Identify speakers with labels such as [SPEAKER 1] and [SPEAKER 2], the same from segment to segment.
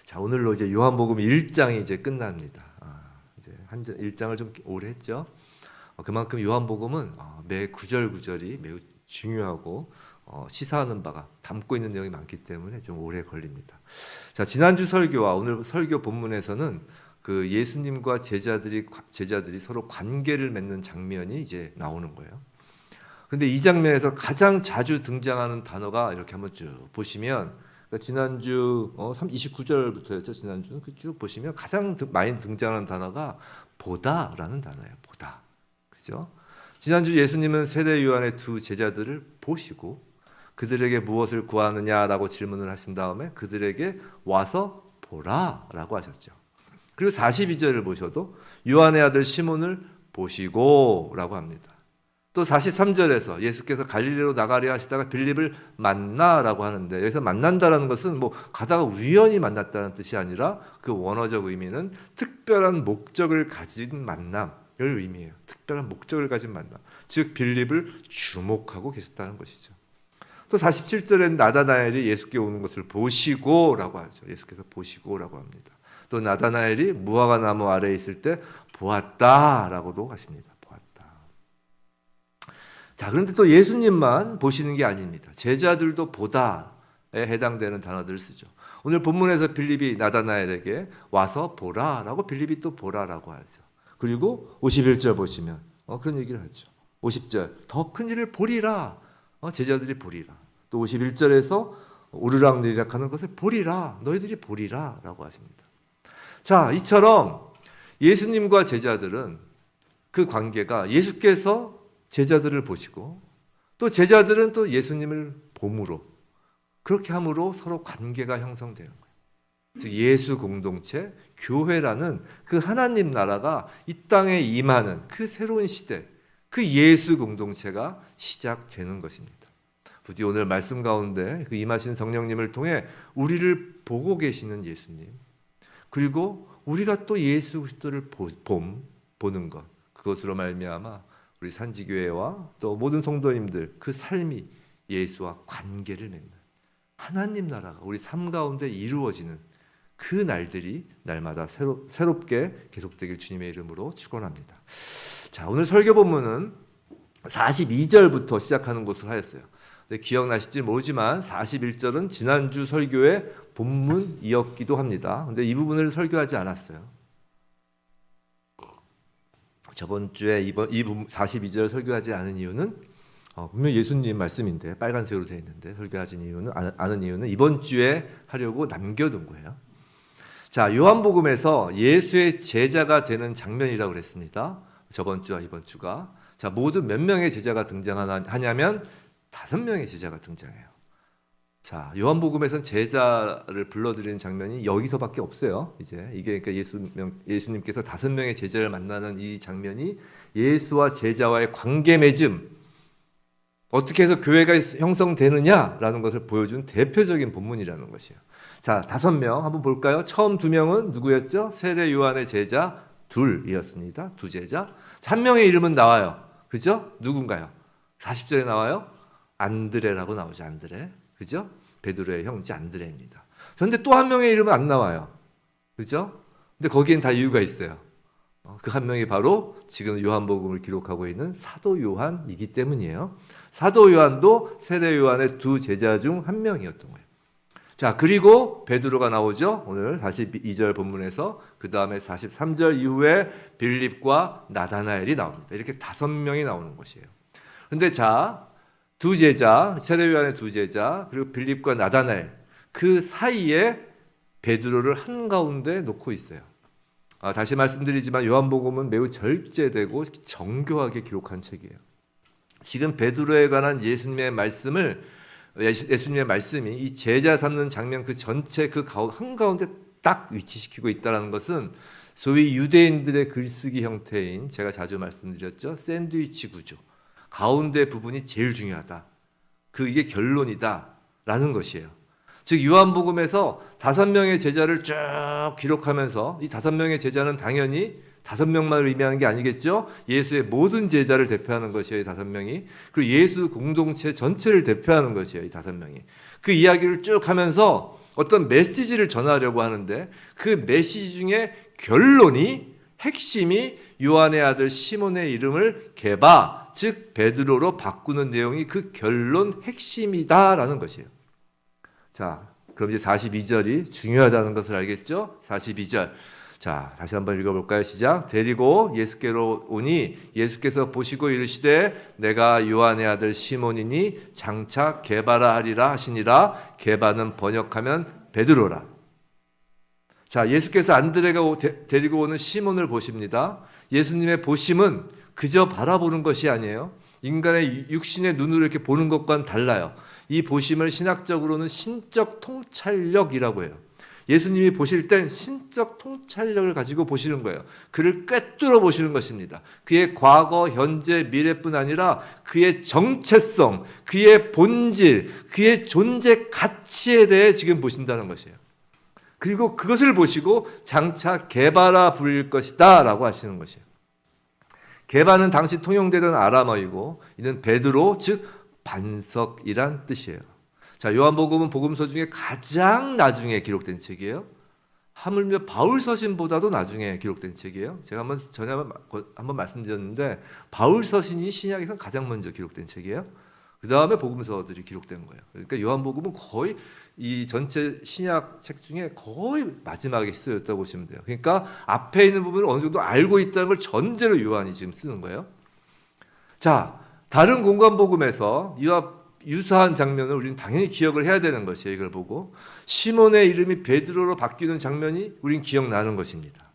[SPEAKER 1] 자, 오늘로 이제 요한복음 1장이 이제 끝납니다. 이제 1장을 좀 오래 했죠. 그만큼 요한복음은 매 구절 구절이 매우 중요하고 시사하는 바가 담고 있는 내용이 많기 때문에 좀 오래 걸립니다. 자, 지난주 설교와 오늘 설교 본문에서는 그 예수님과 제자들이 서로 관계를 맺는 장면이 이제 나오는 거예요. 근데 이 장면에서 가장 자주 등장하는 단어가 이렇게 한번 쭉 보시면, 그러니까 지난주 29절부터였죠. 지난주는 쭉 보시면 가장 많이 등장하는 단어가 보다라는 단어예요. 보다. 그죠? 지난주 예수님은 세례 요한의 두 제자들을 보시고 그들에게 무엇을 구하느냐라고 질문을 하신 다음에 그들에게 와서 보라라고 하셨죠. 그리고 42절을 보셔도 요한의 아들 시몬을 보시고라고 합니다. 또 43절에서 예수께서 갈릴리로 나가려 하시다가 빌립을 만나라고 하는데, 여기서 만난다라는 것은 뭐 가다가 우연히 만났다는 뜻이 아니라 그 원어적 의미는 특별한 목적을 가진 만남을 의미해요. 특별한 목적을 가진 만남. 즉 빌립을 주목하고 계셨다는 것이죠. 또 47절에는 나다나엘이 예수께 오는 것을 보시고라고 하죠. 예수께서 보시고라고 합니다. 또 나다나엘이 무화과 나무 아래에 있을 때 보았다라고도 하십니다. 자, 그런데 또 예수님만 보시는 게 아닙니다. 제자들도 보다에 해당되는 단어들을 쓰죠. 오늘 본문에서 빌립이 나다나엘에게 와서 보라라고, 빌립이 또 보라라고 하죠. 그리고 51절 보시면 그런 얘기를 하죠. 50절 더 큰 일을 보리라. 제자들이 보리라. 또 51절에서 오르락내리락 하는 것을 보리라. 너희들이 보리라 라고 하십니다. 자, 이처럼 예수님과 제자들은 그 관계가 예수께서 제자들을 보시고 또 제자들은 또 예수님을 봄으로, 그렇게 함으로 서로 관계가 형성되는 거예요. 즉 예수 공동체, 교회라는 그 하나님 나라가 이 땅에 임하는 그 새로운 시대, 그 예수 공동체가 시작되는 것입니다. 부디 오늘 말씀 가운데 그 임하신 성령님을 통해 우리를 보고 계시는 예수님, 그리고 우리가 또 예수 그리스도를 보는 것, 그것으로 말미암아 우리 산지교회와 또 모든 성도님들 그 삶이 예수와 관계를 맺는 하나님 나라가 우리 삶 가운데 이루어지는 그 날들이 날마다 새롭게 계속되길 주님의 이름으로 축원합니다. 자, 오늘 설교 본문은 42절부터 시작하는 것으로 하였어요. 근데 기억나실지 모르지만 41절은 지난주 설교의 본문이었기도 합니다. 근데 이 부분을 설교하지 않았어요. 저번 주에 이 42절 설교하지 않은 이유는 분명 예수님 말씀인데 빨간색으로 되어 있는데 설교하지 않은 이유는 이번 주에 하려고 남겨둔 거예요. 자, 요한복음에서 예수의 제자가 되는 장면이라고 그랬습니다. 저번 주와 이번 주가. 자, 모두 몇 명의 제자가 등장하냐면 5명의 제자가 등장해요. 자, 요한복음에서는 제자를 불러들이는 장면이 여기서밖에 없어요. 이게 그러니까 예수님께서 5명의 제자를 만나는 이 장면이 예수와 제자와의 관계 맺음, 어떻게 해서 교회가 형성되느냐라는 것을 보여준 대표적인 본문이라는 것이에요. 자, 5명 한번 볼까요? 처음 2명은 누구였죠? 세례 요한의 제자 둘이었습니다. 두 제자. 한 명의 이름은 나와요. 그죠? 누군가요? 40절에 나와요. 안드레라고 나오죠. 안드레. 그죠? 베드로의 형제 안드레입니다. 그런데 또 한 명의 이름은 안 나와요. 그죠? 근데 거기엔 다 이유가 있어요. 그 한 명이 바로 지금 요한복음을 기록하고 있는 사도 요한이기 때문이에요. 사도 요한도 세례 요한의 두 제자 중 한 명이었던 거예요. 자, 그리고 베드로가 나오죠. 오늘 42절 본문에서. 그 다음에 43절 이후에 빌립과 나다나엘이 나옵니다. 이렇게 5명이 나오는 것이에요. 근데 자, 두 제자, 세례 요한의 두 제자, 그리고 빌립과 나다나엘, 그 사이에 베드로를 한가운데 놓고 있어요. 다시 말씀드리지만 요한복음은 매우 절제되고 정교하게 기록한 책이에요. 지금 베드로에 관한 예수님의 말씀이 이 제자 삼는 장면 그 전체 그 한가운데 딱 위치시키고 있다는 것은 소위 유대인들의 글쓰기 형태인, 제가 자주 말씀드렸죠, 샌드위치 구조, 가운데 부분이 제일 중요하다. 이게 결론이다라는 것이에요. 즉 요한복음에서 5명의 제자를 쭉 기록하면서 이 5명의 제자는 당연히 5명만 의미하는 게 아니겠죠. 예수의 모든 제자를 대표하는 것이에요. 이 5명이. 그리고 예수 공동체 전체를 대표하는 것이에요. 이 5명이. 그 이야기를 쭉 하면서 어떤 메시지를 전하려고 하는데 그 메시지 중에 결론이 핵심이 요한의 아들 시몬의 이름을 게바, 즉 베드로로 바꾸는 내용이 그 결론 핵심이다라는 것이에요. 자, 그럼 이제 42절이 중요하다는 것을 알겠죠? 42절. 자, 다시 한번 읽어볼까요? 시작. 데리고 예수께로 오니 예수께서 보시고 이르시되 내가 요한의 아들 시몬이니 장차 게바라 하리라 하시니라. 게바는 번역하면 베드로라. 자, 예수께서 안드레가 데리고 오는 시몬을 보십니다. 예수님의 보심은 그저 바라보는 것이 아니에요. 인간의 육신의 눈으로 이렇게 보는 것과는 달라요. 이 보심을 신학적으로는 신적 통찰력이라고 해요. 예수님이 보실 땐 신적 통찰력을 가지고 보시는 거예요. 그를 꿰뚫어 보시는 것입니다. 그의 과거, 현재, 미래뿐 아니라 그의 정체성, 그의 본질, 그의 존재 가치에 대해 지금 보신다는 것이에요. 그리고 그것을 보시고 장차 게바라 부릴 것이다 라고 하시는 것이에요. 게바는 당시 통용되던 아람어이고 이는 베드로, 즉 반석이란 뜻이에요. 자, 요한복음은 복음서 중에 가장 나중에 기록된 책이에요. 하물며 바울서신보다도 나중에 기록된 책이에요. 제가 전에 한번 말씀드렸는데 바울서신이 신약에서 가장 먼저 기록된 책이에요. 그 다음에 복음서들이 기록된 거예요. 그러니까 요한복음은 거의 이 전체 신약 책 중에 거의 마지막에 쓰였다고 보시면 돼요. 그러니까 앞에 있는 부분을 어느 정도 알고 있다는 걸 전제로 요한이 지금 쓰는 거예요. 자, 다른 공관복음에서 이와 유사한 장면을 우리는 당연히 기억을 해야 되는 것이에요. 이걸 보고 시몬의 이름이 베드로로 바뀌는 장면이 우린 기억나는 것입니다.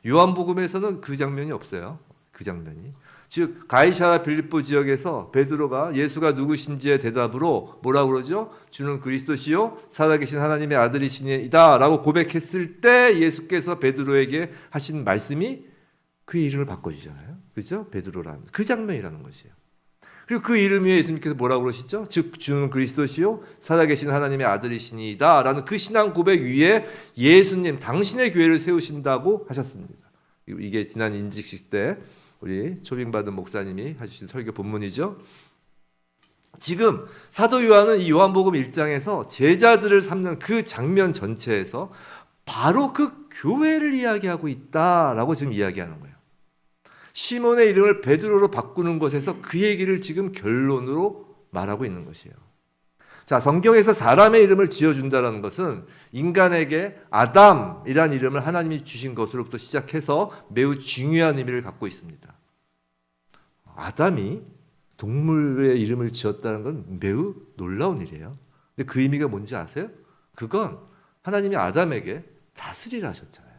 [SPEAKER 1] 요한복음에서는 그 장면이 없어요. 그 장면이. 즉 가이사랴 빌립보 지역에서 베드로가 예수가 누구신지의 대답으로 뭐라고 그러죠? 주는 그리스도시요 살아계신 하나님의 아들이시니이다 라고 고백했을 때 예수께서 베드로에게 하신 말씀이 그의 이름을 바꿔주잖아요. 그렇죠? 베드로라는 그 장면이라는 것이에요. 그리고 그 이름 위에 예수님께서 뭐라고 그러시죠? 즉 주는 그리스도시요 살아계신 하나님의 아들이시니이다 라는 그 신앙 고백 위에 예수님 당신의 교회를 세우신다고 하셨습니다. 이게 지난 인직식 때 우리 초빙받은 목사님이 해주신 설교 본문이죠. 지금 사도 요한은 이 요한복음 1장에서 제자들을 삼는 그 장면 전체에서 바로 그 교회를 이야기하고 있다라고 지금 이야기하는 거예요. 시몬의 이름을 베드로로 바꾸는 것에서 그 얘기를 지금 결론으로 말하고 있는 것이에요. 자, 성경에서 사람의 이름을 지어준다는 것은 인간에게 아담이라는 이름을 하나님이 주신 것으로부터 시작해서 매우 중요한 의미를 갖고 있습니다. 아담이 동물의 이름을 지었다는 건 매우 놀라운 일이에요. 근데 그 의미가 뭔지 아세요? 그건 하나님이 아담에게 다스리라 하셨잖아요.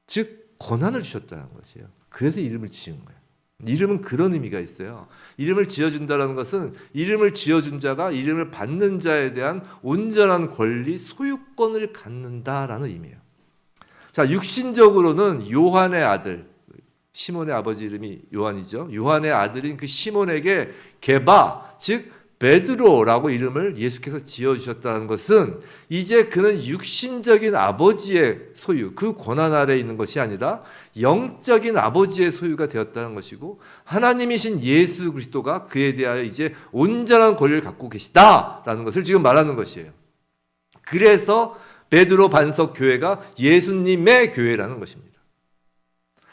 [SPEAKER 1] 즉 권한을 주셨다는 것이에요. 그래서 이름을 지은 거예요. 이름은 그런 의미가 있어요. 이름을 지어준다는 것은 이름을 지어준 자가 이름을 받는 자에 대한 온전한 권리, 소유권을 갖는다라는 의미예요. 자, 육신적으로는 요한의 아들, 시몬의 아버지 이름이 요한이죠. 요한의 아들인 그 시몬에게 게바, 즉 베드로라고 이름을 예수께서 지어주셨다는 것은 이제 그는 육신적인 아버지의 소유, 그 권한 아래에 있는 것이 아니라 영적인 아버지의 소유가 되었다는 것이고 하나님이신 예수 그리스도가 그에 대하여 이제 온전한 권리를 갖고 계시다라는 것을 지금 말하는 것이에요. 그래서 베드로 반석 교회가 예수님의 교회라는 것입니다.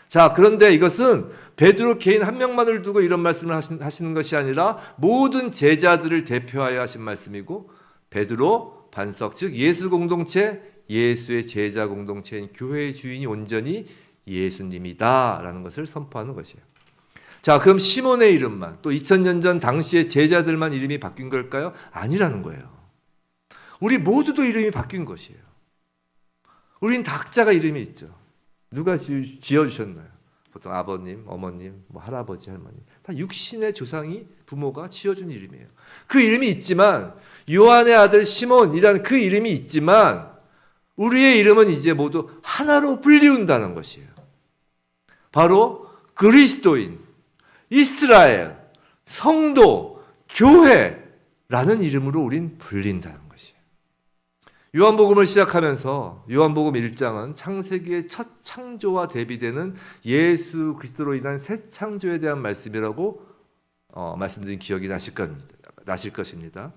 [SPEAKER 1] 자, 그런데 이것은 베드로 개인 한 명만을 두고 이런 말씀을 하시는 것이 아니라 모든 제자들을 대표하여 하신 말씀이고 베드로 반석, 즉 예수 공동체, 예수의 제자 공동체인 교회의 주인이 온전히 예수님이다라는 것을 선포하는 것이에요. 자, 그럼 시몬의 이름만 또 2000년 전 당시의 제자들만 이름이 바뀐 걸까요? 아니라는 거예요. 우리 모두도 이름이 바뀐 것이에요. 우린 각자가 이름이 있죠. 누가 지어주셨나요? 보통 아버님, 어머님, 할아버지, 할머니 다 육신의 조상이 부모가 지어준 이름이에요. 그 이름이 있지만 요한의 아들 시몬이라는 그 이름이 있지만 우리의 이름은 이제 모두 하나로 불리운다는 것이에요. 바로 그리스도인, 이스라엘, 성도, 교회라는 이름으로 우린 불린다는 것이에요. 요한복음을 시작하면서 요한복음 1장은 창세기의 첫 창조와 대비되는 예수 그리스도로 인한 새 창조에 대한 말씀이라고 말씀드린 기억이 나실 것입니다.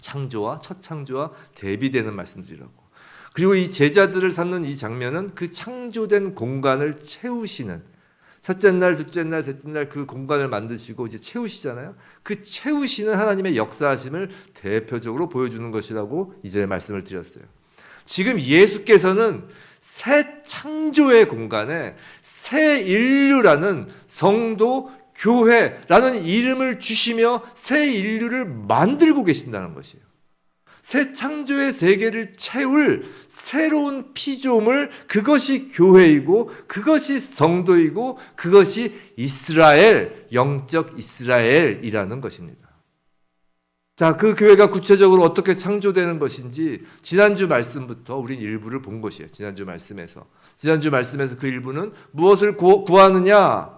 [SPEAKER 1] 창조와 첫 창조와 대비되는 말씀들이라고. 그리고 이 제자들을 삼는 이 장면은 그 창조된 공간을 채우시는, 첫째 날, 둘째 날, 셋째 날 그 공간을 만드시고 이제 채우시잖아요. 그 채우시는 하나님의 역사하심을 대표적으로 보여주는 것이라고 이제 말씀을 드렸어요. 지금 예수께서는 새 창조의 공간에 새 인류라는 성도, 교회라는 이름을 주시며 새 인류를 만들고 계신다는 것이에요. 새 창조의 세계를 채울 새로운 피조물, 그것이 교회이고 그것이 성도이고 그것이 이스라엘, 영적 이스라엘이라는 것입니다. 자, 그 교회가 구체적으로 어떻게 창조되는 것인지 지난주 말씀부터 우린 일부를 본 것이에요. 지난주 말씀에서 그 일부는 무엇을 구하느냐라고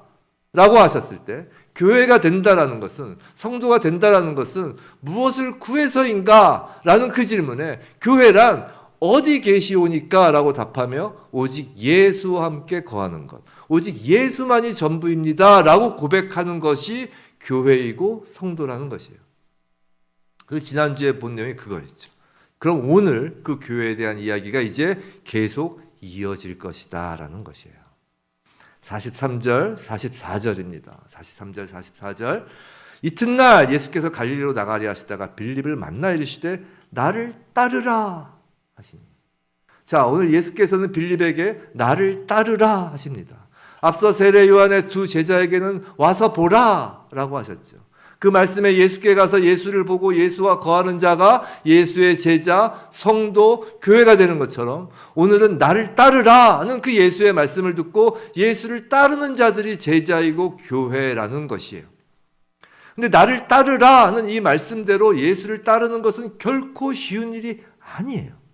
[SPEAKER 1] 하셨을 때, 교회가 된다라는 것은, 성도가 된다라는 것은 무엇을 구해서인가? 라는 그 질문에 교회란 어디 계시오니까? 라고 답하며 오직 예수와 함께 거하는 것, 오직 예수만이 전부입니다 라고 고백하는 것이 교회이고 성도라는 것이에요. 그 지난주에 본 내용이 그거였죠. 그럼 오늘 그 교회에 대한 이야기가 이제 계속 이어질 것이다 라는 것이에요. 43절, 44절입니다. 43절, 44절. 이튿날 예수께서 갈릴리로 나가려 하시다가 빌립을 만나 이르시되 나를 따르라 하시니. 자, 오늘 예수께서는 빌립에게 나를 따르라 하십니다. 앞서 세례 요한의 두 제자에게는 와서 보라 라고 하셨죠. 그 말씀에 예수께 가서 예수를 보고 예수와 거하는 자가 예수의 제자, 성도, 교회가 되는 것처럼 오늘은 나를 따르라는 그 예수의 말씀을 듣고 예수를 따르는 자들이 제자이고 교회라는 것이에요. 근데 나를 따르라는 이 말씀대로 예수를 따르는 것은 결코 쉬운 일이 아니에요.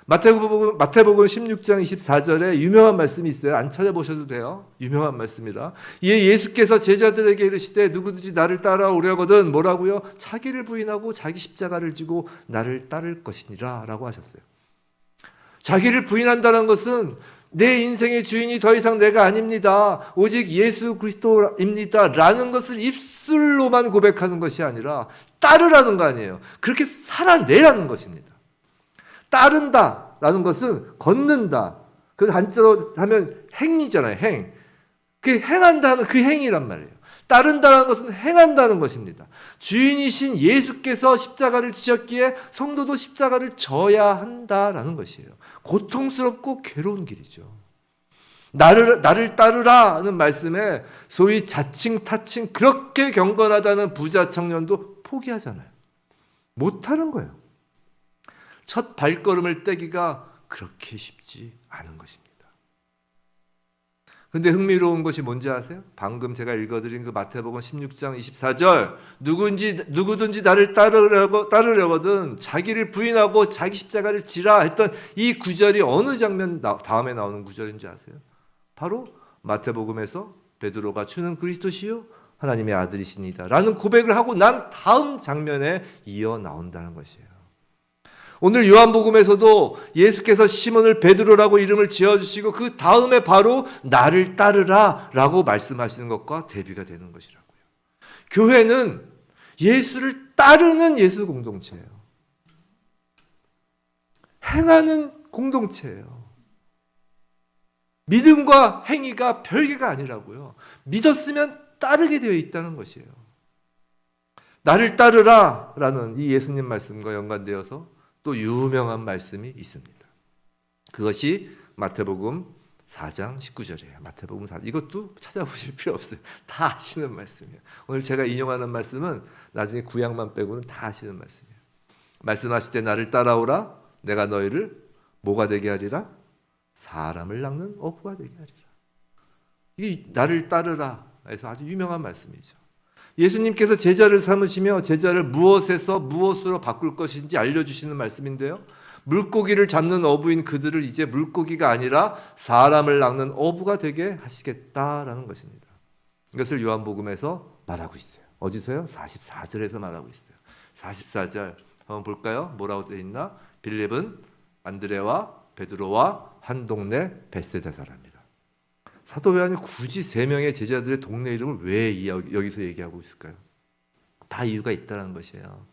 [SPEAKER 1] 마태복음 16장 24절에 유명한 말씀이 있어요. 안 찾아보셔도 돼요. 유명한 말씀이라. 이에 예수께서 제자들에게 이르시되 누구든지 나를 따라오려거든 뭐라고요? 자기를 부인하고 자기 십자가를 지고 나를 따를 것이니라 라고 하셨어요. 자기를 부인한다는 것은 내 인생의 주인이 더 이상 내가 아닙니다, 오직 예수 그리스도입니다 라는 것을 입술로만 고백하는 것이 아니라 따르라는 거 아니에요. 그렇게 살아내라는 것입니다. 따른다라는 것은 걷는다. 그 한자로 하면 행이잖아요. 행. 그 행한다는 그 행이란 말이에요. 따른다는 것은 행한다는 것입니다. 주인이신 예수께서 십자가를 지셨기에 성도도 십자가를 져야 한다라는 것이에요. 고통스럽고 괴로운 길이죠. 나를 따르라는 말씀에 소위 자칭 타칭 그렇게 경건하다는 부자 청년도 포기하잖아요. 못하는 거예요. 첫 발걸음을 떼기가 그렇게 쉽지 않은 것입니다. 그런데 흥미로운 것이 뭔지 아세요? 방금 제가 읽어드린 그 마태복음 16장 24절 누구든지 나를 따르려거든 자기를 부인하고 자기 십자가를 지라 했던 이 구절이 어느 장면 다음에 나오는 구절인지 아세요? 바로 마태복음에서 베드로가 주는 그리스도시요 하나님의 아들이십니다 라는 고백을 하고 난 다음 장면에 이어 나온다는 것이에요. 오늘 요한복음에서도 예수께서 시몬을 베드로라고 이름을 지어주시고 그 다음에 바로 나를 따르라 라고 말씀하시는 것과 대비가 되는 것이라고요. 교회는 예수를 따르는 예수 공동체예요. 행하는 공동체예요. 믿음과 행위가 별개가 아니라고요. 믿었으면 따르게 되어 있다는 것이에요. 나를 따르라 라는 이 예수님 말씀과 연관되어서 또 유명한 말씀이 있습니다. 그것이 마태복음 4장 19절이에요. 마태복음 4장. 이것도 찾아보실 필요 없어요. 다 아시는 말씀이에요. 오늘 제가 인용하는 말씀은 나중에 구약만 빼고는 다 아시는 말씀이에요. 말씀하실 때 나를 따라오라. 내가 너희를 뭐가 되게 하리라? 사람을 낚는 어부가 되게 하리라. 이게 나를 따르라 해서 아주 유명한 말씀이죠. 예수님께서 제자를 삼으시며 제자를 무엇에서 무엇으로 바꿀 것인지 알려주시는 말씀인데요. 물고기를 잡는 어부인 그들을 이제 물고기가 아니라 사람을 낚는 어부가 되게 하시겠다라는 것입니다. 이것을 요한복음에서 말하고 있어요. 어디서요? 44절에서 말하고 있어요. 44절 한번 볼까요? 뭐라고 되어 있나? 빌립은 안드레와 베드로와 한 동네 벳세다 사람이라. 사도 요한이 굳이 세 명의 제자들의 동네 이름을 왜 여기서 얘기하고 있을까요? 다 이유가 있다는 것이에요.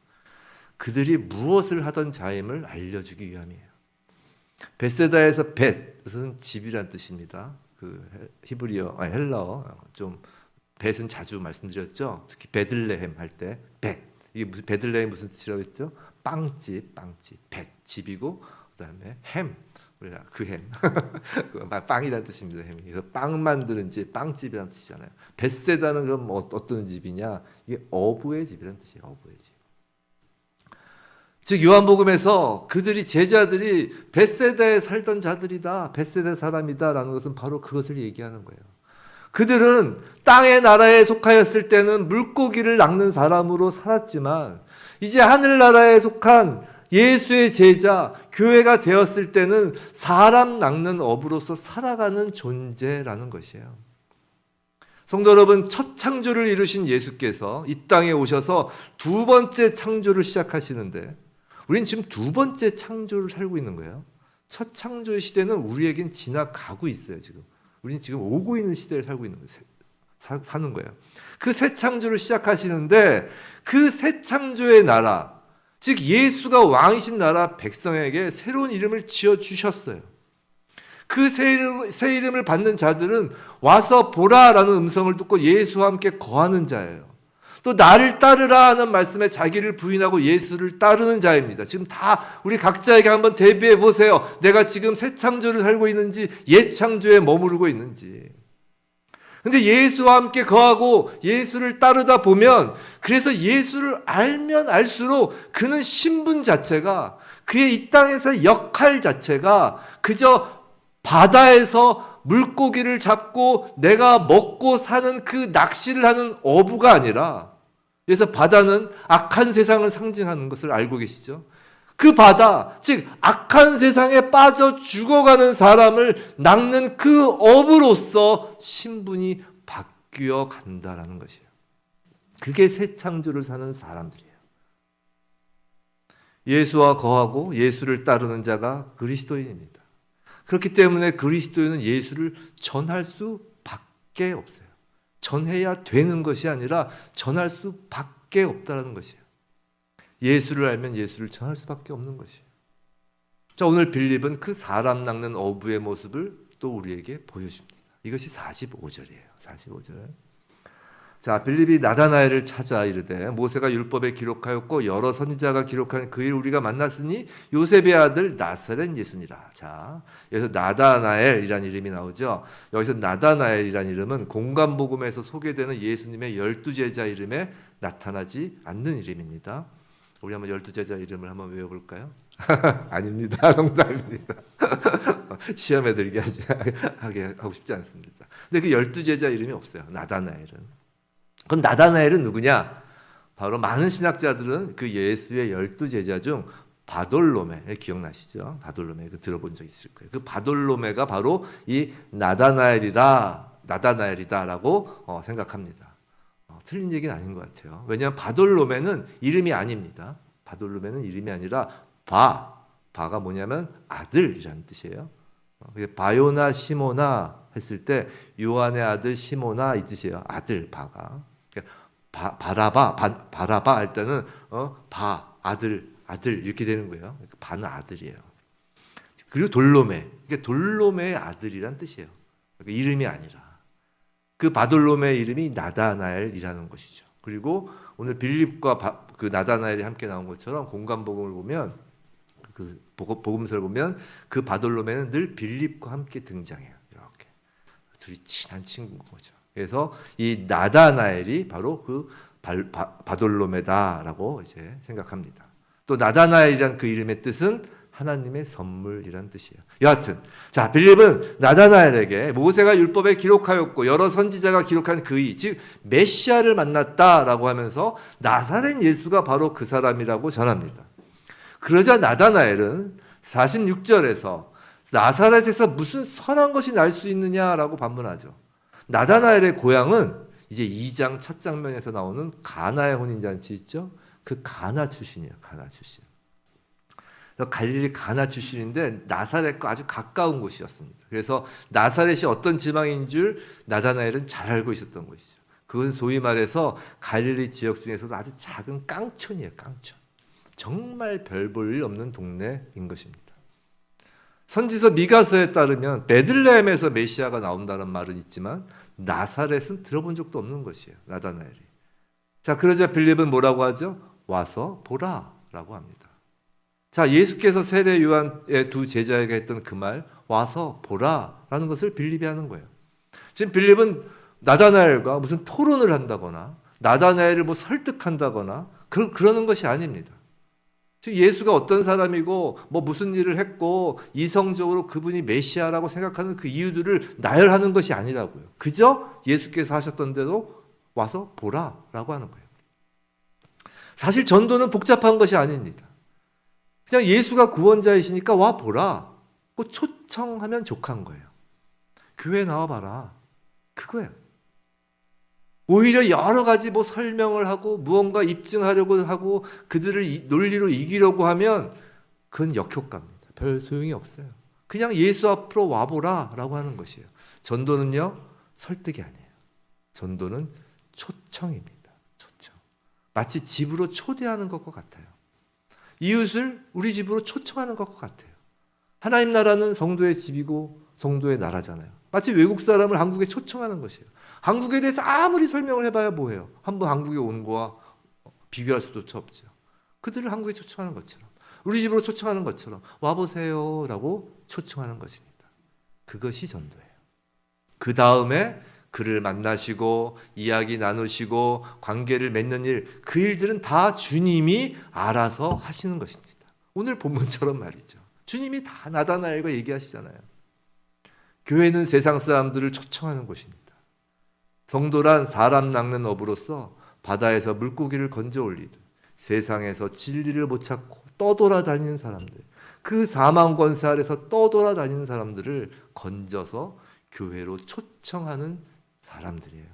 [SPEAKER 1] 그들이 무엇을 하던 자임을 알려주기 위함이에요. 베세다에서 벳은 집이란 뜻입니다. 그 헬라어 좀 벳은 자주 말씀드렸죠. 특히 베들레헴 할 때 벳. 이게 무슨 베들레헴 무슨 뜻이라고 했죠? 빵집, 벳 집이고 그다음에 햄. 우리가 그 햄. 빵이라는 뜻입니다. 햄이. 그래서 빵 만드는 집, 빵집이라는 뜻이잖아요. 벳세다는 그럼 어떤 집이냐? 이게 어부의 집이라는 뜻이에요. 어부의 집. 즉 요한복음에서 그들이 제자들이 벳세다에 살던 자들이다. 벳세다 사람이다라는 것은 바로 그것을 얘기하는 거예요. 그들은 땅의 나라에 속하였을 때는 물고기를 낚는 사람으로 살았지만 이제 하늘나라에 속한 예수의 제자, 교회가 되었을 때는 사람 낚는 어부로서 살아가는 존재라는 것이에요. 성도 여러분, 첫 창조를 이루신 예수께서 이 땅에 오셔서 두 번째 창조를 시작하시는데 우리는 지금 두 번째 창조를 살고 있는 거예요. 첫 창조의 시대는 우리에겐 지나가고 있어요. 지금 우리는 지금 오고 있는 시대를 살고 있는 거예요. 사는 거예요. 그 새 창조를 시작하시는데 그 새 창조의 나라, 즉 예수가 왕이신 나라 백성에게 새로운 이름을 지어주셨어요. 그 새 이름을 받는 자들은 와서 보라라는 음성을 듣고 예수와 함께 거하는 자예요. 또 나를 따르라 하는 말씀에 자기를 부인하고 예수를 따르는 자입니다. 지금 다 우리 각자에게 한번 대비해 보세요. 내가 지금 새 창조를 살고 있는지 옛 창조에 머무르고 있는지. 근데 예수와 함께 거하고 예수를 따르다 보면 그래서 예수를 알면 알수록 그는 신분 자체가 그의 이 땅에서의 역할 자체가 그저 바다에서 물고기를 잡고 내가 먹고 사는 그 낚시를 하는 어부가 아니라 그래서 바다는 악한 세상을 상징하는 것을 알고 계시죠? 그 바다, 즉 악한 세상에 빠져 죽어가는 사람을 낚는 그 어부로서 신분이 바뀌어 간다라는 것이에요. 그게 새 창조를 사는 사람들이에요. 예수와 거하고 예수를 따르는 자가 그리스도인입니다. 그렇기 때문에 그리스도인은 예수를 전할 수밖에 없어요. 전해야 되는 것이 아니라 전할 수밖에 없다는 것이에요. 예수를 알면 예수를 전할 수밖에 없는 것이에요. 자, 오늘 빌립은 그 사람 낚는 어부의 모습을 또 우리에게 보여줍니다. 이것이 45절이에요. 45절. 자, 빌립이 나다나엘을 찾아 이르되 모세가 율법에 기록하였고 여러 선지자가 기록한 그 일 우리가 만났으니 요셉의 아들 나사렛 예수니라. 자, 여기서 나다나엘이라는 이름이 나오죠. 여기서 나다나엘이라는 이름은 공관복음에서 소개되는 예수님의 12제자 이름에 나타나지 않는 이름입니다. 우리 한번 12제자 이름을 한번 외워볼까요? 아닙니다. 농담입니다. 시험에 들게 하게 하고 싶지 않습니다. 근데 그 12제자 이름이 없어요. 나다나엘은. 그럼 나다나엘은 누구냐? 바로 많은 신학자들은 그 예수의 12제자 중 바돌로메, 기억나시죠? 바돌로메, 그 들어본 적 있을 거예요. 그 바돌로메가 바로 이 나다나엘이다라고 생각합니다. 틀린 얘기는 아닌 것 같아요. 왜냐하면 바돌로메는 이름이 아닙니다. 바돌로메는 이름이 아니라 바가 뭐냐면 아들이라는 뜻이에요. 바요나 시모나 했을 때 요한의 아들 시모나 이 뜻이에요. 아들 바가. 바라바 할 때는 아들 이렇게 되는 거예요. 바는 아들이에요. 그리고 돌로메, 돌로메의 아들이란 뜻이에요. 그러니까 이름이 아니라 그 바돌로메의 이름이 나다나엘이라는 것이죠. 그리고 오늘 빌립과 그 나다나엘이 함께 나온 것처럼 공관복음을 보면 그 복음서를 보면 그 바돌로메는 늘 빌립과 함께 등장해요. 이렇게 둘이 친한 친구인 거죠. 그래서 이 나다나엘이 바로 그 바돌로메다라고 이제 생각합니다. 또 나다나엘이란 그 이름의 뜻은 하나님의 선물이란 뜻이에요. 여하튼 자, 빌립은 나다나엘에게 모세가 율법에 기록하였고 여러 선지자가 기록한 그의 즉 메시아를 만났다라고 하면서 나사렛 예수가 바로 그 사람이라고 전합니다. 그러자 나다나엘은 46절에서 나사렛에서 무슨 선한 것이 날 수 있느냐라고 반문하죠. 나다나엘의 고향은 이제 2장 첫 장면에서 나오는 가나의 혼인잔치 있죠? 그 가나 출신이에요. 가나 출신. 갈릴리 가나 출신인데 나사렛과 아주 가까운 곳이었습니다. 그래서 나사렛이 어떤 지방인 줄 나다나엘은 잘 알고 있었던 것이죠. 그건 소위 말해서 갈릴리 지역 중에서도 아주 작은 깡촌이에요. 깡촌. 정말 별 볼 일 없는 동네인 것입니다. 선지서 미가서에 따르면 베들레헴에서 메시아가 나온다는 말은 있지만 나사렛은 들어본 적도 없는 것이에요. 나다나엘이. 자, 그러자 빌립은 뭐라고 하죠? 와서 보라라고 합니다. 자, 예수께서 세례 요한의 두 제자에게 했던 그 말, 와서 보라라는 것을 빌립이 하는 거예요. 지금 빌립은 나다나엘과 무슨 토론을 한다거나 나다나엘을 뭐 설득한다거나 그러는 것이 아닙니다. 즉 예수가 어떤 사람이고 뭐 무슨 일을 했고 이성적으로 그분이 메시아라고 생각하는 그 이유들을 나열하는 것이 아니라고요. 그저 예수께서 하셨던 대로 와서 보라라고 하는 거예요. 사실 전도는 복잡한 것이 아닙니다. 그냥 예수가 구원자이시니까 와 보라. 초청하면 족한 거예요. 교회에 나와봐라. 그거예요. 오히려 여러 가지 뭐 설명을 하고 무언가 입증하려고 하고 그들을 논리로 이기려고 하면 그건 역효과입니다. 별 소용이 없어요. 그냥 예수 앞으로 와보라 라고 하는 것이에요. 전도는요, 설득이 아니에요. 전도는 초청입니다. 초청. 마치 집으로 초대하는 것과 같아요. 이웃을 우리 집으로 초청하는 것과 같아요. 하나님 나라는 성도의 집이고 성도의 나라잖아요. 마치 외국 사람을 한국에 초청하는 것이에요. 한국에 대해서 아무리 설명을 해봐야 뭐예요? 한번 한국에 온 거와 비교할 수도 없죠. 그들을 한국에 초청하는 것처럼 우리 집으로 초청하는 것처럼 와보세요 라고 초청하는 것입니다. 그것이 전도예요. 그 다음에 그를 만나시고 이야기 나누시고 관계를 맺는 일, 그 일들은 다 주님이 알아서 하시는 것입니다. 오늘 본문처럼 말이죠. 주님이 다 나다나엘과 얘기하시잖아요. 교회는 세상 사람들을 초청하는 곳입니다. 성도란 사람 낚는 어부로서 바다에서 물고기를 건져 올리듯 세상에서 진리를 못 찾고 떠돌아다니는 사람들, 그 사망 권세 아래서 떠돌아다니는 사람들을 건져서 교회로 초청하는 사람들이에요.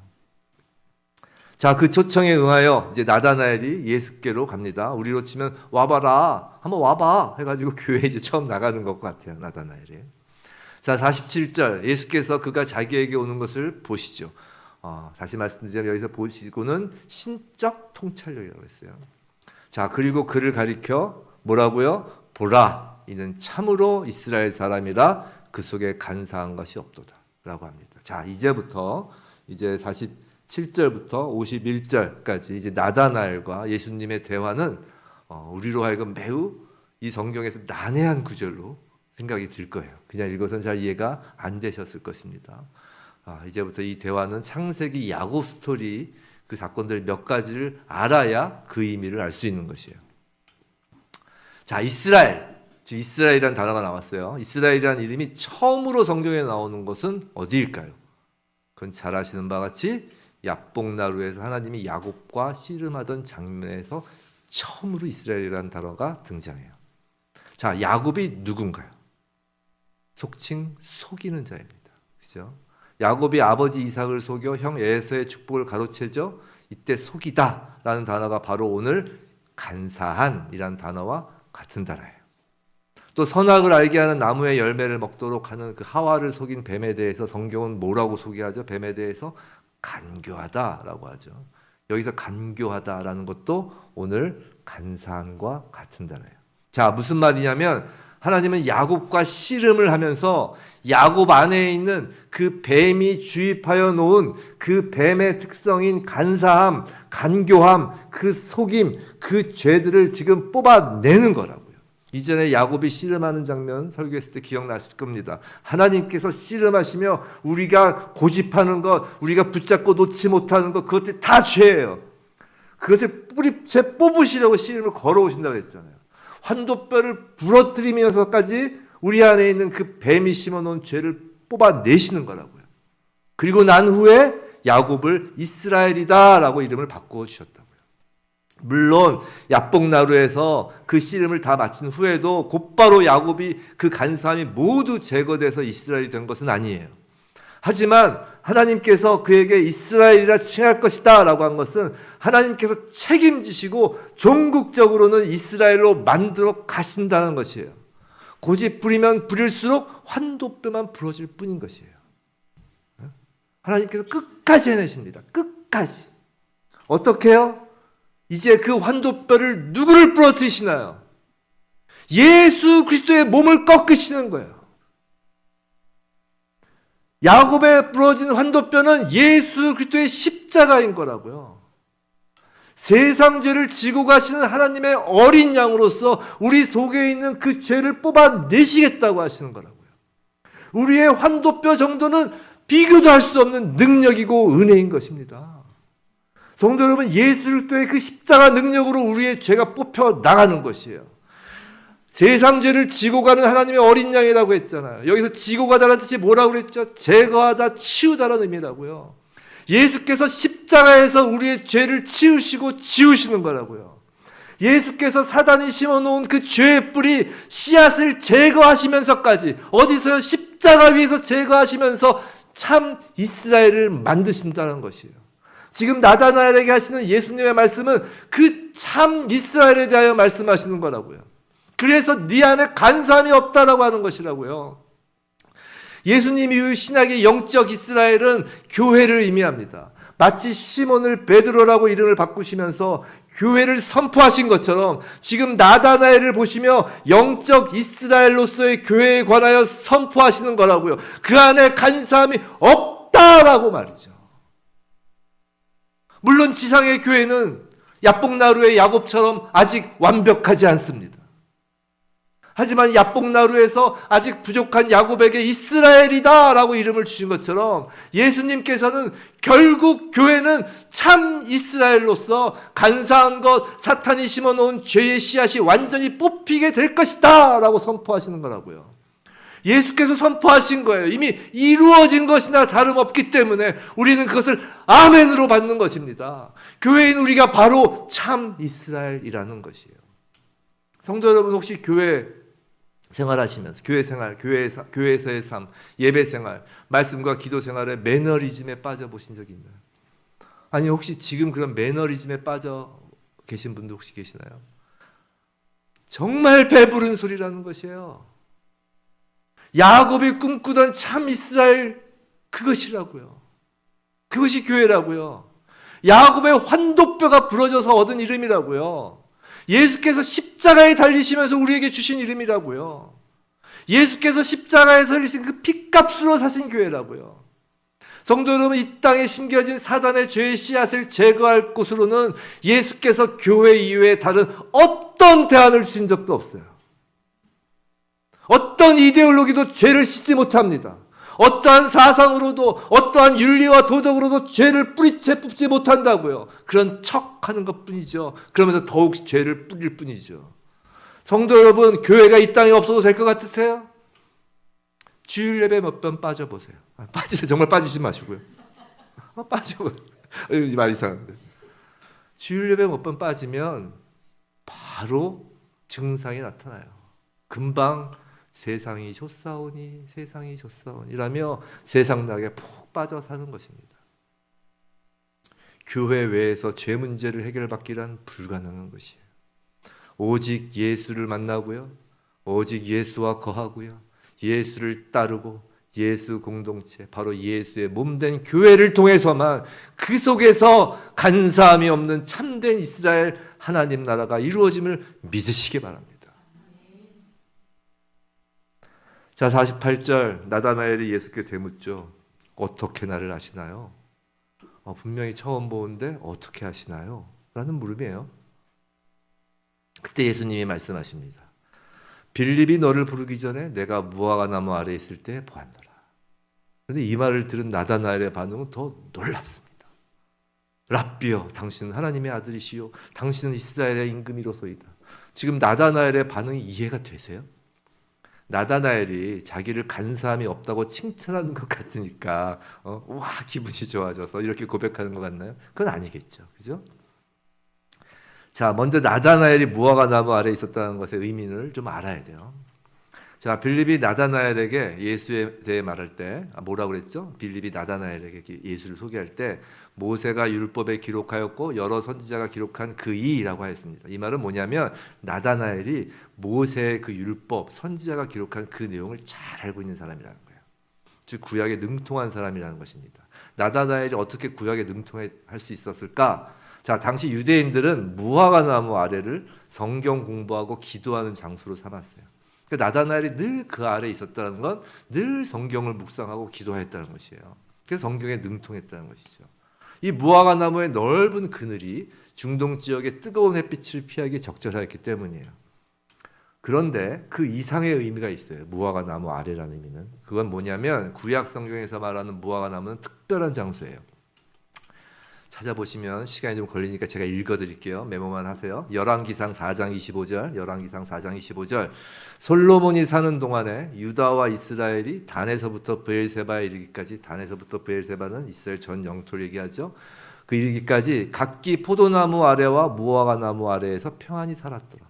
[SPEAKER 1] 자, 그 초청에 응하여 이제 나다나엘이 예수께로 갑니다. 우리로 치면 와봐라, 한번 와봐 해가지고 교회에 이제 처음 나가는 것 같아요. 나다나엘이. 자, 47절 예수께서 그가 자기에게 오는 것을 보시죠. 다시 말씀드리자면 여기서 보시고는 신적 통찰력이라고 했어요. 자, 그리고 그를 가리켜 뭐라고요? 보라, 이는 참으로 이스라엘 사람이라 그 속에 간사한 것이 없도다 라고 합니다. 자, 이제부터 이제 47절부터 51절까지 이제 나다나엘과 예수님의 대화는 우리로 하여금 매우 이 성경에서 난해한 구절로 생각이 들 거예요. 그냥 읽어서는 잘 이해가 안 되셨을 것입니다. 이제부터 이 대화는 창세기 야곱 스토리 그 사건들 몇 가지를 알아야 그 의미를 알 수 있는 것이에요. 자, 이스라엘이라는 단어가 나왔어요. 이스라엘이라는 이름이 처음으로 성경에 나오는 것은 어디일까요? 그건 잘 아시는 바와 같이 야복나루에서 하나님이 야곱과 씨름하던 장면에서 처음으로 이스라엘이라는 단어가 등장해요. 자, 야곱이 누군가요? 속칭 속이는 자입니다. 그죠? 야곱이 아버지 이삭을 속여 형 에서의 축복을 가로채죠. 이때 속이다라는 단어가 바로 오늘 간사한이라는 단어와 같은 단어예요. 또 선악을 알게 하는 나무의 열매를 먹도록 하는 그 하와를 속인 뱀에 대해서 성경은 뭐라고 소개하죠? 뱀에 대해서 간교하다라고 하죠. 여기서 간교하다라는 것도 오늘 간사한과 같은 단어예요. 자, 무슨 말이냐면 하나님은 야곱과 씨름을 하면서 야곱 안에 있는 그 뱀이 주입하여 놓은 그 뱀의 특성인 간사함, 간교함, 그 속임, 그 죄들을 지금 뽑아내는 거라고요. 이전에 야곱이 씨름하는 장면 설교했을 때 기억나실 겁니다. 하나님께서 씨름하시며 우리가 고집하는 것, 우리가 붙잡고 놓지 못하는 것, 그것들 다 죄예요. 그것을 뿌리채 뽑으시려고 씨름을 걸어오신다고 했잖아요. 환도뼈를 부러뜨리면서까지 우리 안에 있는 그 뱀이 심어놓은 죄를 뽑아내시는 거라고요. 그리고 난 후에 야곱을 이스라엘이다라고 이름을 바꾸어 주셨다고요. 물론 야복나루에서 그 씨름을 다 마친 후에도 곧바로 야곱이 그 간사함이 모두 제거돼서 이스라엘이 된 것은 아니에요. 하지만 하나님께서 그에게 이스라엘이라 칭할 것이다 라고 한 것은 하나님께서 책임지시고 종국적으로는 이스라엘로 만들어 가신다는 것이에요. 고집 부리면 부릴수록 환도뼈만 부러질 뿐인 것이에요. 하나님께서 끝까지 해내십니다. 끝까지. 어떻게 해요? 이제 그 환도뼈를 누구를 부러뜨리시나요? 예수 그리스도의 몸을 꺾으시는 거예요. 야곱에 부러진 환도뼈는 예수 그리스도의 십자가인 거라고요. 세상 죄를 지고 가시는 하나님의 어린 양으로서 우리 속에 있는 그 죄를 뽑아내시겠다고 하시는 거라고요. 우리의 환도뼈 정도는 비교도 할 수 없는 능력이고 은혜인 것입니다. 성도 여러분, 예수 그리스도의 그 십자가 능력으로 우리의 죄가 뽑혀 나가는 것이에요. 세상 죄를 지고 가는 하나님의 어린 양이라고 했잖아요. 여기서 지고 가다라는 뜻이 뭐라고 그랬죠? 제거하다, 치우다라는 의미라고요. 예수께서 십자가에서 우리의 죄를 치우시고 지우시는 거라고요. 예수께서 사단이 심어놓은 그 죄의 뿌리, 씨앗을 제거하시면서까지, 어디서요? 십자가 위에서 제거하시면서 참 이스라엘을 만드신다는 것이에요. 지금 나다나엘에게 하시는 예수님의 말씀은 그 참 이스라엘에 대하여 말씀하시는 거라고요. 그래서 네 안에 간사함이 없다라고 하는 것이라고요. 예수님 이후 신약의 영적 이스라엘은 교회를 의미합니다. 마치 시몬을 베드로라고 이름을 바꾸시면서 교회를 선포하신 것처럼 지금 나다나엘을 보시며 영적 이스라엘로서의 교회에 관하여 선포하시는 거라고요. 그 안에 간사함이 없다라고 말이죠. 물론 지상의 교회는 야복나루의 야곱처럼 아직 완벽하지 않습니다. 하지만 야복나루에서 아직 부족한 야곱에게 이스라엘이다 라고 이름을 주신 것처럼 예수님께서는 결국 교회는 참 이스라엘로서 간사한 것, 사탄이 심어놓은 죄의 씨앗이 완전히 뽑히게 될 것이다 라고 선포하시는 거라고요. 예수께서 선포하신 거예요. 이미 이루어진 것이나 다름없기 때문에 우리는 그것을 아멘으로 받는 것입니다. 교회인 우리가 바로 참 이스라엘이라는 것이에요. 성도 여러분, 혹시 교회 생활하시면서 교회 생활, 교회에서의 삶, 예배 생활, 말씀과 기도 생활에 매너리즘에 빠져보신 적이 있나요? 아니 혹시 지금 그런 매너리즘에 빠져 계신 분도 혹시 계시나요? 정말 배부른 소리라는 것이에요. 야곱이 꿈꾸던 참 이스라엘, 그것이라고요. 그것이 교회라고요. 야곱의 환도뼈가 부러져서 얻은 이름이라고요. 예수께서 십자가에 달리시면서 우리에게 주신 이름이라고요. 예수께서 십자가에 달리신 그 핏값으로 사신 교회라고요. 성도 여러분, 이 땅에 심겨진 사단의 죄의 씨앗을 제거할 곳으로는 예수께서 교회 이외에 다른 어떤 대안을 주신 적도 없어요. 어떤 이데올로기도 죄를 씻지 못합니다. 어떠한 사상으로도 어떠한 윤리와 도덕으로도 죄를 뿌리채 뽑지 못한다고요. 그런 척하는 것뿐이죠. 그러면서 더욱 죄를 뿌릴 뿐이죠. 성도 여러분, 교회가 이 땅에 없어도 될 것 같으세요? 주일 예배 몇 번 빠져보세요. 빠지세요. 정말 빠지지 마시고요. 빠져보세요. 말 이상한데. 주일 예배 몇 번 빠지면 바로 증상이 나타나요. 금방 세상이 좋사오니 세상이 좋사오니라며 세상락에 푹 빠져 사는 것입니다. 교회 외에서 죄 문제를 해결받기란 불가능한 것이에요. 오직 예수를 만나고요, 오직 예수와 거하고요, 예수를 따르고 예수 공동체, 바로 예수의 몸된 교회를 통해서만 그 속에서 간사함이 없는 참된 이스라엘 하나님 나라가 이루어짐을 믿으시기 바랍니다. 자, 48절 나다나엘이 예수께 되묻죠. 어떻게 나를 아시나요? 분명히 처음 보는데 어떻게 아시나요? 라는 물음이에요. 그때 예수님이 말씀하십니다. 빌립이 너를 부르기 전에 내가 무화과 나무 아래에 있을 때 보았노라. 그런데 이 말을 들은 나다나엘의 반응은 더 놀랍습니다. 랍비여, 당신은 하나님의 아들이시요 당신은 이스라엘의 임금이로소이다. 지금 나다나엘의 반응이 이해가 되세요? 나다나엘이 자기를 간사함이 없다고 칭찬하는 것 같으니까 와 기분이 좋아져서 이렇게 고백하는 것 같나요? 그건 아니겠죠. 그죠? 자, 먼저 나다나엘이 무화과 나무 아래에 있었다는 것의 의미를 좀 알아야 돼요. 자, 빌립이 나다나엘에게 예수에 대해 말할 때 뭐라고 그랬죠? 빌립이 나다나엘에게 예수를 소개할 때 모세가 율법에 기록하였고 여러 선지자가 기록한 그 이라고 하였습니다. 이 말은 뭐냐면 나다나엘이 모세의 그 율법, 선지자가 기록한 그 내용을 잘 알고 있는 사람이라는 거예요. 즉 구약에 능통한 사람이라는 것입니다. 나다나엘이 어떻게 구약에 능통할 수 있었을까? 자, 당시 유대인들은 무화과 나무 아래를 성경 공부하고 기도하는 장소로 삼았어요. 그러니까 나다나엘이 늘 그 아래에 있었다는 건 늘 성경을 묵상하고 기도했다는 것이에요. 그래서 성경에 능통했다는 것이죠. 이 무화과 나무의 넓은 그늘이 중동 지역의 뜨거운 햇빛을 피하기 적절하였기 때문이에요. 그런데 그 이상의 의미가 있어요. 무화과 나무 아래라는 의미는. 그건 뭐냐면 구약 성경에서 말하는 무화과 나무는 특별한 장소예요. 찾아보시면 시간이 좀 걸리니까 제가 읽어드릴게요. 메모만 하세요. 열왕기상 4장 25절, 열왕기상 4장 25절. 솔로몬이 사는 동안에 유다와 이스라엘이 단에서부터 브엘세바에 이르기까지, 단에서부터 브엘세바는 이스라엘 전 영토를 얘기하죠. 그 이르기까지 각기 포도나무 아래와 무화과 나무 아래에서 평안히 살았더라.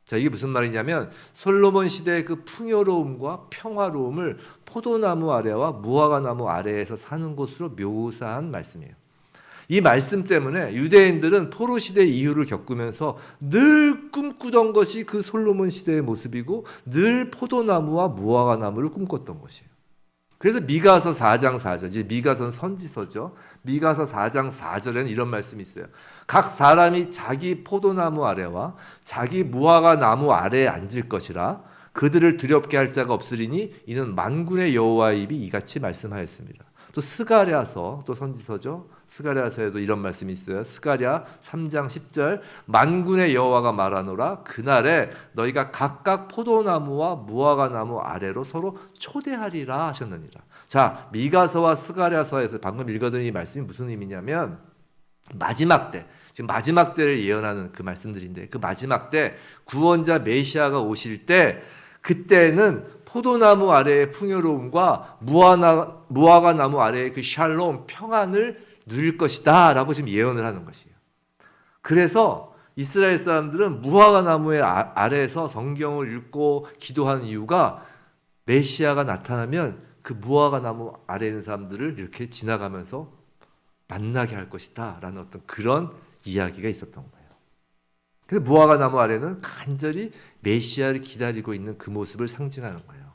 [SPEAKER 1] 자, 이게 무슨 말이냐면 솔로몬 시대의 그 풍요로움과 평화로움을 포도나무 아래와 무화과 나무 아래에서 사는 곳으로 묘사한 말씀이에요. 이 말씀 때문에 유대인들은 포로 시대 이후를 겪으면서 늘 꿈꾸던 것이 그 솔로몬 시대의 모습이고 늘 포도나무와 무화과 나무를 꿈꿨던 것이에요. 그래서 미가서 4장 4절, 이제 미가서는 선지서죠. 미가서 4장 4절에는 이런 말씀이 있어요. 각 사람이 자기 포도나무 아래와 자기 무화과 나무 아래에 앉을 것이라 그들을 두렵게 할 자가 없으리니 이는 만군의 여호와의 입이 이같이 말씀하였습니다. 또 스가랴서, 또 선지서죠. 스가랴서에도 이런 말씀이 있어요. 스가랴 3장 10절, 만군의 여호와가 말하노라 그날에 너희가 각각 포도나무와 무화과 나무 아래로 서로 초대하리라 하셨느니라. 자, 미가서와 스가랴서에서 방금 읽어드린 이 말씀이 무슨 의미냐면 마지막 때, 지금 마지막 때를 예언하는 그 말씀들인데, 그 마지막 때 구원자 메시아가 오실 때, 그때는 포도나무 아래의 풍요로움과 무화과 나무 아래의 그 샬롬, 평안을 누릴 것이다 라고 지금 예언을 하는 것이에요. 그래서 이스라엘 사람들은 무화과 나무의 아래에서 성경을 읽고 기도하는 이유가 메시아가 나타나면 그 무화과 나무 아래에 있는 사람들을 이렇게 지나가면서 만나게 할 것이다 라는 어떤 그런 이야기가 있었던 거예요. 그래서 무화과 나무 아래는 간절히 메시아를 기다리고 있는 그 모습을 상징하는 거예요.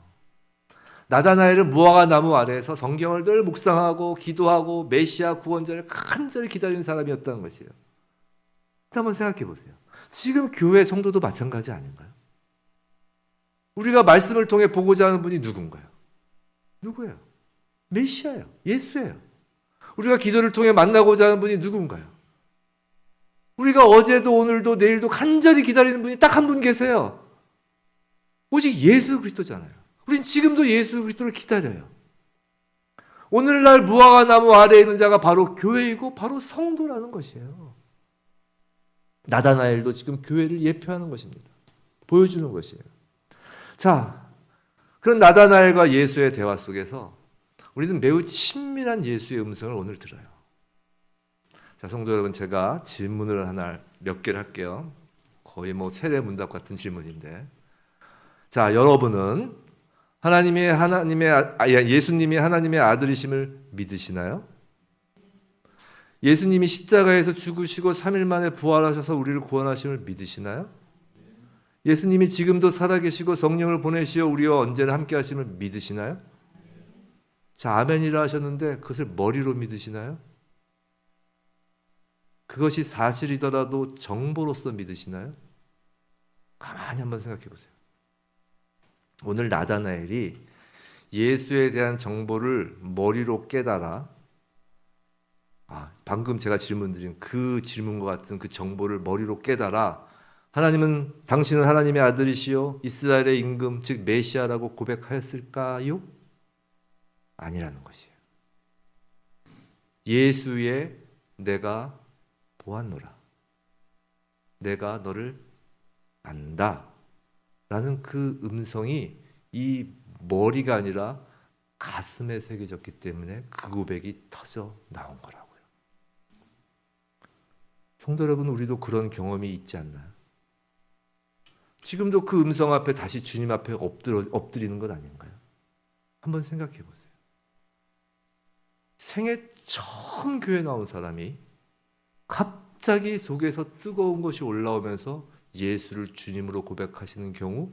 [SPEAKER 1] 나다나엘은 무화과 나무 아래에서 성경을 늘 묵상하고 기도하고 메시아 구원자를 간절히 기다리는 사람이었다는 것이에요. 한번 생각해 보세요. 지금 교회 성도도 마찬가지 아닌가요? 우리가 말씀을 통해 보고자 하는 분이 누군가요? 누구예요? 메시아예요. 예수예요. 우리가 기도를 통해 만나고자 하는 분이 누군가요? 우리가 어제도 오늘도 내일도 간절히 기다리는 분이 딱 한 분 계세요. 오직 예수 그리스도잖아요. 우린 지금도 예수 그리스도를 기다려요. 오늘날 무화과 나무 아래에 있는 자가 바로 교회이고 바로 성도라는 것이에요. 나다나엘도 지금 교회를 예표하는 것입니다. 보여주는 것이에요. 자, 그런 나다나엘과 예수의 대화 속에서 우리는 매우 친밀한 예수의 음성을 오늘 들어요. 자, 성도 여러분, 제가 질문을 하나 몇 개를 할게요. 거의 뭐 세례문답 같은 질문인데, 자, 여러분은 예수님이 하나님의 아들이심을 믿으시나요? 예수님이 십자가에서 죽으시고 3일 만에 부활하셔서 우리를 구원하심을 믿으시나요? 예수님이 지금도 살아계시고 성령을 보내시어 우리와 언제나 함께 하심을 믿으시나요? 자, 아멘이라 하셨는데 그것을 머리로 믿으시나요? 그것이 사실이더라도 정보로서 믿으시나요? 가만히 한번 생각해 보세요. 오늘 나다나엘이 예수에 대한 정보를 머리로 깨달아, 방금 제가 질문 드린 그 질문과 같은 그 정보를 머리로 깨달아 당신은 하나님의 아들이시요 이스라엘의 임금 즉 메시아라고 고백하였을까요? 아니라는 것이에요. 예수의 내가 보았노라. 내가 너를 안다. 라는 그 음성이 이 머리가 아니라 가슴에 새겨졌기 때문에 그 고백이 터져 나온 거라고요. 성도 여러분, 우리도 그런 경험이 있지 않나요? 지금도 그 음성 앞에 다시 주님 앞에 엎드리는 것 아닌가요? 한번 생각해 보세요. 생애 처음 교회 나온 사람이 갑자기 속에서 뜨거운 것이 올라오면서 예수를 주님으로 고백하시는 경우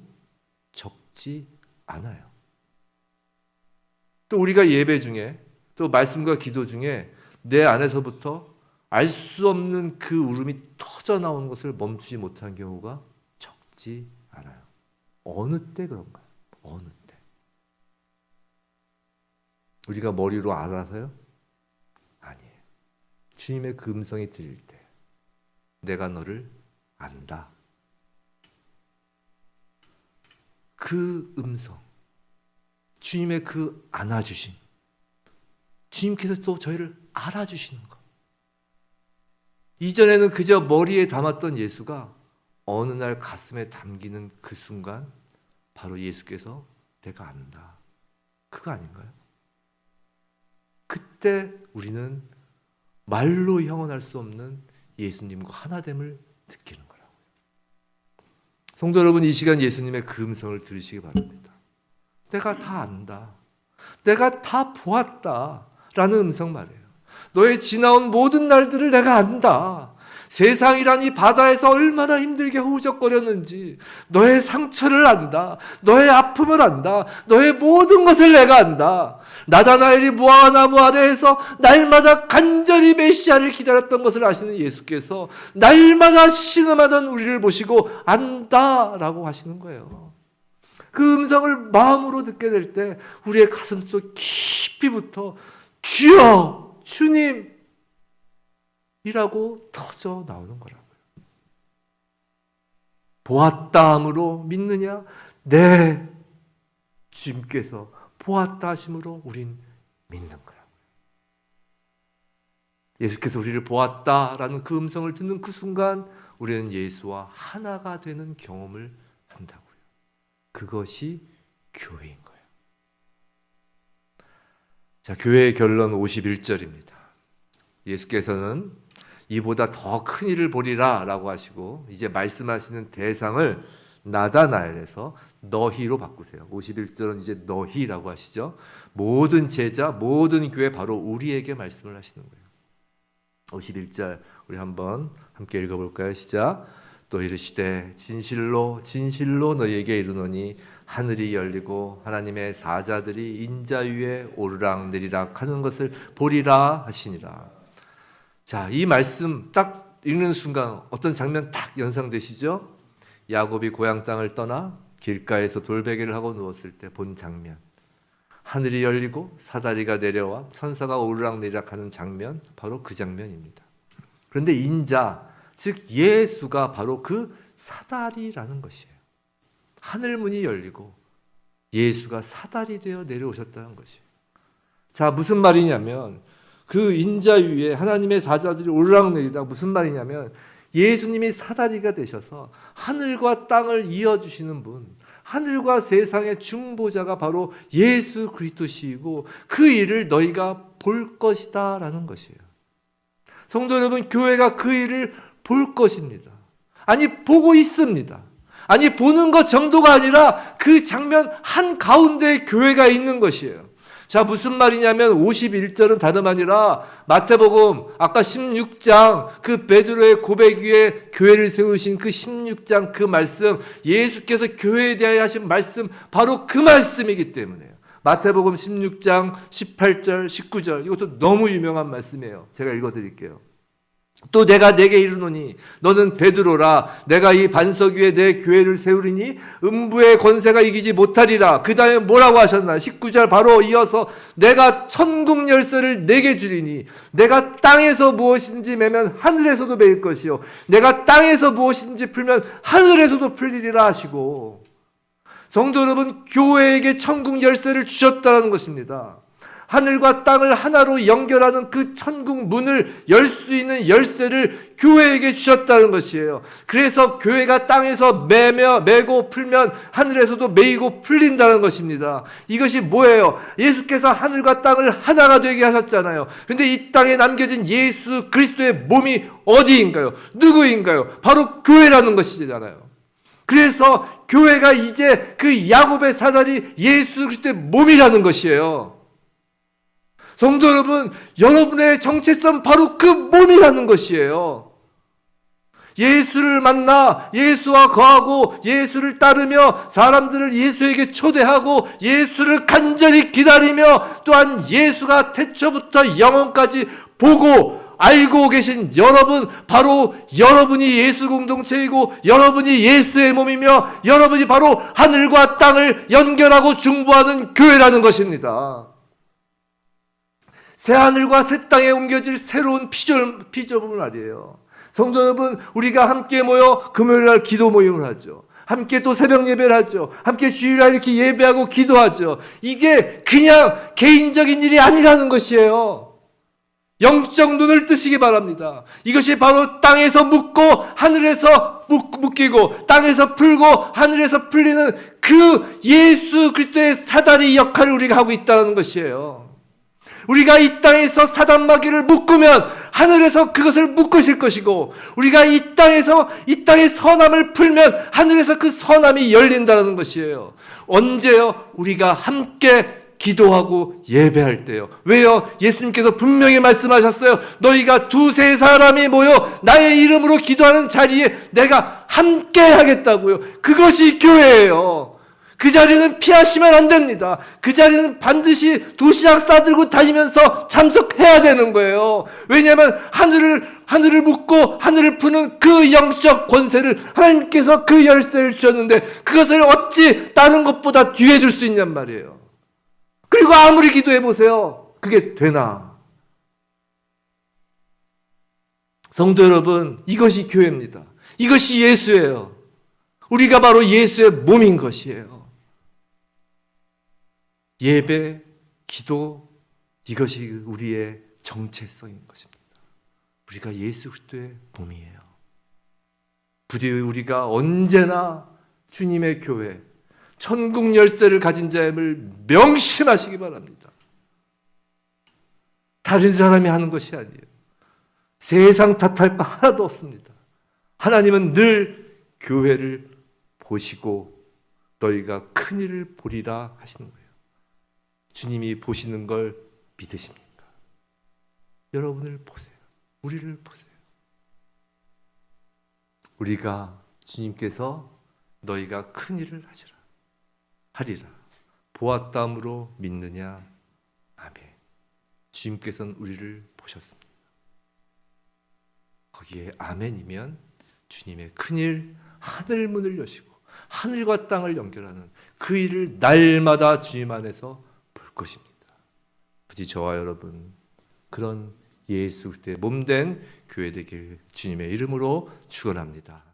[SPEAKER 1] 적지 않아요. 또 우리가 예배 중에 또 말씀과 기도 중에 내 안에서부터 알 수 없는 그 울음이 터져 나오는 것을 멈추지 못한 경우가 적지 않아요. 어느 때 그런가요? 어느 때? 우리가 머리로 알아서요? 아니에요. 주님의 그 음성이 들릴 때 내가 너를 안다. 그 음성, 주님의 그 안아주심, 주님께서 또 저희를 알아주시는 것. 이전에는 그저 머리에 담았던 예수가 어느 날 가슴에 담기는 그 순간 바로 예수께서 내가 안다. 그거 아닌가요? 그때 우리는 말로 형언할 수 없는 예수님과 하나됨을 느끼는 거라고요. 성도 여러분, 이 시간 예수님의 그 음성을 들으시기 바랍니다. 내가 다 안다. 내가 다 보았다. 라는 음성 말이에요. 너의 지나온 모든 날들을 내가 안다. 세상이란 이 바다에서 얼마나 힘들게 허우적거렸는지 너의 상처를 안다. 너의 아픔을 안다. 너의 모든 것을 내가 안다. 나다나엘이 무화과나무 아래에서 날마다 간절히 메시아를 기다렸던 것을 아시는 예수께서 날마다 신음하던 우리를 보시고 안다라고 하시는 거예요. 그 음성을 마음으로 듣게 될 때 우리의 가슴속 깊이부터 주여 주님 이라고 터져 나오는 거라고요. 보았다 함으로 믿느냐? 네, 주님께서 보았다 하심으로 우린 믿는 거라고요. 예수께서 우리를 보았다라는 그 음성을 듣는 그 순간 우리는 예수와 하나가 되는 경험을 한다고요. 그것이 교회인 거예요. 자, 교회의 결론 51절입니다. 예수께서는 이보다 더 큰 일을 보리라 라고 하시고 이제 말씀하시는 대상을 나다나엘에서 너희로 바꾸세요. 51절은 이제 너희라고 하시죠. 모든 제자, 모든 교회 바로 우리에게 말씀을 하시는 거예요. 51절 우리 한번 함께 읽어볼까요? 시작. 또 이르시되 진실로 진실로 너희에게 이르노니 하늘이 열리고 하나님의 사자들이 인자 위에 오르락내리락 하는 것을 보리라 하시니라. 자, 이 말씀 딱 읽는 순간 어떤 장면 딱 연상되시죠? 야곱이 고향 땅을 떠나 길가에서 돌베개를 하고 누웠을 때 본 장면. 하늘이 열리고 사다리가 내려와 천사가 오르락내리락 하는 장면, 바로 그 장면입니다. 그런데 인자, 즉 예수가 바로 그 사다리라는 것이에요. 하늘문이 열리고 예수가 사다리 되어 내려오셨다는 것이에요. 자, 무슨 말이냐면 그 인자 위에 하나님의 사자들이 오르락내리락, 무슨 말이냐면 예수님이 사다리가 되셔서 하늘과 땅을 이어주시는 분, 하늘과 세상의 중보자가 바로 예수 그리스도시이고 그 일을 너희가 볼 것이다 라는 것이에요. 성도 여러분, 교회가 그 일을 볼 것입니다. 아니, 보고 있습니다. 아니, 보는 것 정도가 아니라 그 장면 한가운데에 교회가 있는 것이에요. 자, 무슨 말이냐면 51절은 다름 아니라 마태복음 아까 16장 그 베드로의 고백 위에 교회를 세우신 그 16장 그 말씀, 예수께서 교회에 대하여 하신 말씀, 바로 그 말씀이기 때문에요. 마태복음 16장 18절 19절 이것도 너무 유명한 말씀이에요. 제가 읽어드릴게요. 또 내가 내게 이르노니 너는 베드로라. 내가 이 반석 위에 내 교회를 세우리니 음부의 권세가 이기지 못하리라. 그 다음에 뭐라고 하셨나? 19절 바로 이어서 내가 천국 열쇠를 내게 주리니 내가 땅에서 무엇인지 매면 하늘에서도 매일 것이요 내가 땅에서 무엇인지 풀면 하늘에서도 풀리리라 하시고, 성도 여러분, 교회에게 천국 열쇠를 주셨다는 것입니다. 하늘과 땅을 하나로 연결하는 그 천국 문을 열 수 있는 열쇠를 교회에게 주셨다는 것이에요. 그래서 교회가 땅에서 매고 풀면 하늘에서도 매이고 풀린다는 것입니다. 이것이 뭐예요? 예수께서 하늘과 땅을 하나가 되게 하셨잖아요. 그런데 이 땅에 남겨진 예수 그리스도의 몸이 어디인가요? 누구인가요? 바로 교회라는 것이잖아요. 그래서 교회가 이제 그 야곱의 사다리 예수 그리스도의 몸이라는 것이에요. 성도 여러분, 여러분의 정체성 바로 그 몸이라는 것이에요. 예수를 만나 예수와 거하고 예수를 따르며 사람들을 예수에게 초대하고 예수를 간절히 기다리며 또한 예수가 태초부터 영원까지 보고 알고 계신 여러분, 바로 여러분이 예수 공동체이고 여러분이 예수의 몸이며 여러분이 바로 하늘과 땅을 연결하고 중보하는 교회라는 것입니다. 새 하늘과 새 땅에 옮겨질 새로운 피조물 말이에요. 성도 여러분, 우리가 함께 모여 금요일날 기도 모임을 하죠. 함께 또 새벽 예배를 하죠. 함께 주일날 이렇게 예배하고 기도하죠. 이게 그냥 개인적인 일이 아니라는 것이에요. 영적 눈을 뜨시기 바랍니다. 이것이 바로 땅에서 묻고 하늘에서 묶이고 땅에서 풀고 하늘에서 풀리는 그 예수 그리스도의 사다리 역할을 우리가 하고 있다는 것이에요. 우리가 이 땅에서 사단마귀를 묶으면 하늘에서 그것을 묶으실 것이고, 우리가 이 땅에서 이 땅의 선함을 풀면 하늘에서 그 선함이 열린다는 것이에요. 언제요? 우리가 함께 기도하고 예배할 때요. 왜요? 예수님께서 분명히 말씀하셨어요. 너희가 두세 사람이 모여 나의 이름으로 기도하는 자리에 내가 함께 하겠다고요. 그것이 교회예요. 그 자리는 피하시면 안 됩니다. 그 자리는 반드시 도시락 싸들고 다니면서 참석해야 되는 거예요. 왜냐하면 하늘을 묶고 하늘을 푸는 그 영적 권세를 하나님께서 그 열쇠를 주셨는데 그것을 어찌 다른 것보다 뒤에 둘 수 있냔 말이에요. 그리고 아무리 기도해 보세요. 그게 되나? 성도 여러분, 이것이 교회입니다. 이것이 예수예요. 우리가 바로 예수의 몸인 것이에요. 예배, 기도, 이것이 우리의 정체성인 것입니다. 우리가 예수 그리스도의 몸이에요. 부디 우리가 언제나 주님의 교회, 천국 열쇠를 가진 자임을 명심하시기 바랍니다. 다른 사람이 하는 것이 아니에요. 세상 탓할 거 하나도 없습니다. 하나님은 늘 교회를 보시고 너희가 큰 일을 보리라 하시는 거예요. 주님이 보시는 걸 믿으십니까? 여러분을 보세요. 우리를 보세요. 우리가 주님께서 너희가 큰 일을 하리라 보았다므로 믿느냐? 아멘. 주님께서는 우리를 보셨습니다. 거기에 아멘이면 주님의 큰일, 하늘문을 여시고 하늘과 땅을 연결하는 그 일을 날마다 주님 안에서 볼 것입니다. 부디 저와 여러분 그런 예수 그리스도의 몸된 교회 되길 주님의 이름으로 축원합니다.